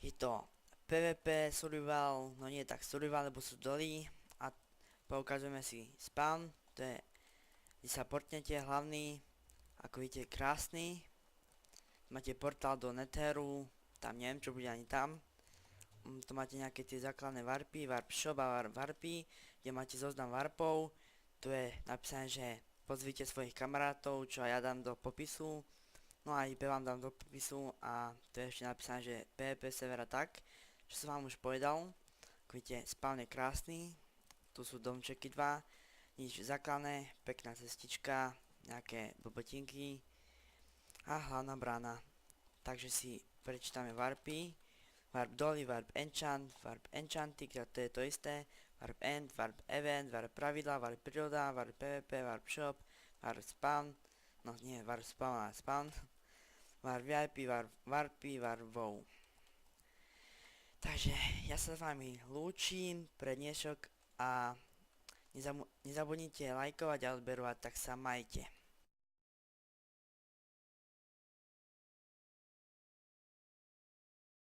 Je to PvP survival, no nie tak survival, lebo sú doly a poukazujeme si spawn, to je, kde sa portnete hlavný, ako vidíte krásny, máte portál do Netheru, tam neviem čo bude ani tam, tu máte nejaké tie základné warpy, warp shop a warpy, kde máte zoznam warpov, tu je napísané, že pozvite svojich kamarátov, čo aj ja dám do popisu, no a IP vám dám do popisu a tu je ešte napísané, že PvP servera tak, čo som vám už povedal, ako vidíte, spawn je krásny, tu sú domčeky 2, nič základné, pekná cestička, nejaké blbotinky a hlavná brána. Takže si prečítame warpy, warp doly, warp enchant, warp enchanty, to je to isté, warp end, warp event, warp pravidla, warp príroda, warp PvP, warp shop, warp spawn, no nie, warp spawn, ale spawn, warp VIP, warpy, warp wow. Takže ja sa s vami lúčim pre dnešok a nezabudnite lajkovať a odberovať, tak sa majte.